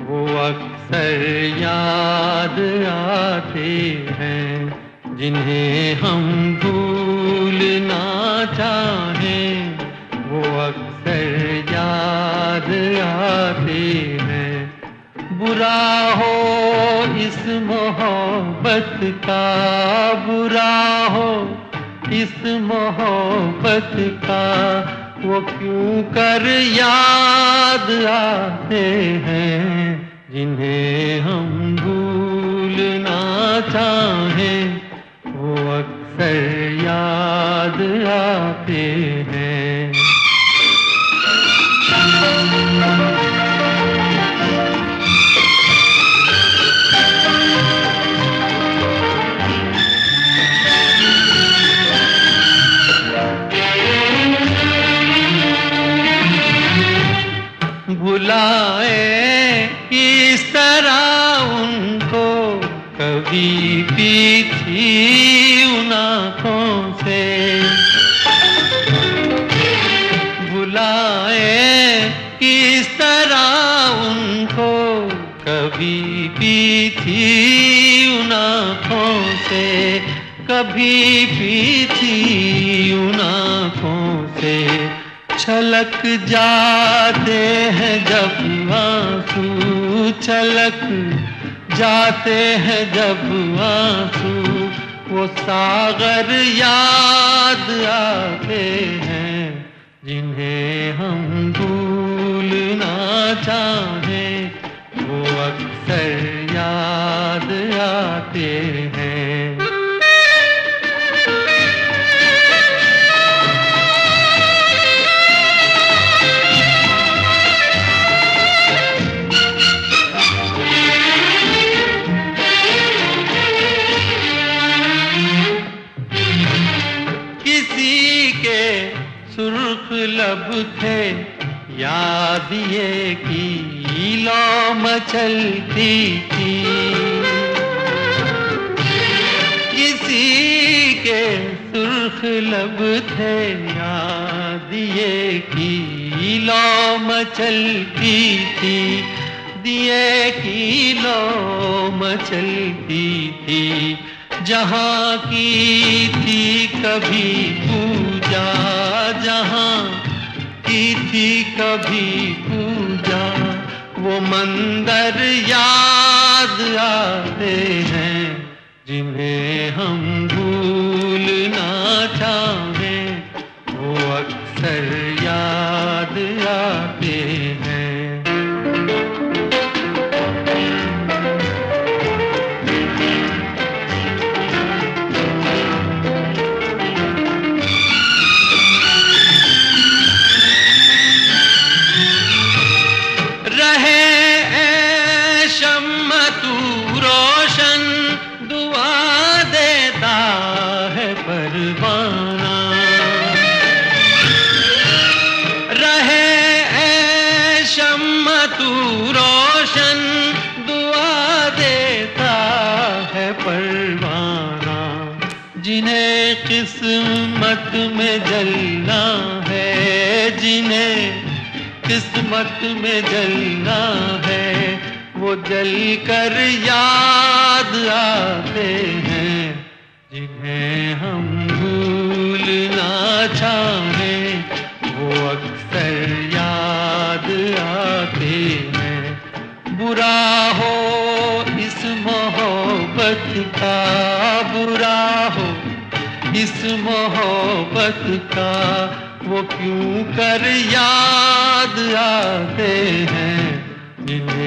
वो अक्सर याद आते हैं, जिन्हें हम भूलना चाहें वो अक्सर याद आते हैं। बुरा हो इस मोहब्बत का, बुरा हो इस मोहब्बत का, वो क्यों कर याद आते हैं, जिन्हें हम भूलना चाहें वो अक्सर याद आते हैं। बुलाए किस तरह उनको कभी पीछी उन आँखों से, बुलाए किस तरह उनको कभी पीछी उन आँखों से, कभी पीछी उन आँखों से। छलक जाते हैं जब आंसू, छलक जाते हैं जब आंसू, वो सागर याद आते हैं, जिन्हें हम भूलना चाहें वो अक्सर याद आते हैं। सुर्ख लब थे याद ये की लौ मचलती थी, किसी के सुर्ख लब थे याद ये की लौ मचलती थी, दिए की लौ मचलती थी। जहाँ की थी कभी पूजा, जहाँ की थी कभी पूजा, वो मंदिर याद आते हैं, जिन्हें हम भूलना चाहें वो अक्सर याद आते हैं। परवाना रहे ऐ शम्मा तू रोशन, दुआ देता है परवाना। जिन्हें किस्मत में जलना है, जिन्हें किस्मत में जलना है, वो जल कर याद आते हैं, जिन्हें हम भूलना चाहें वो अक्सर याद आते हैं। बुरा हो इस मोहब्बत का, बुरा हो इस मोहब्बत का, वो क्यों कर याद आते हैं, जिन्हें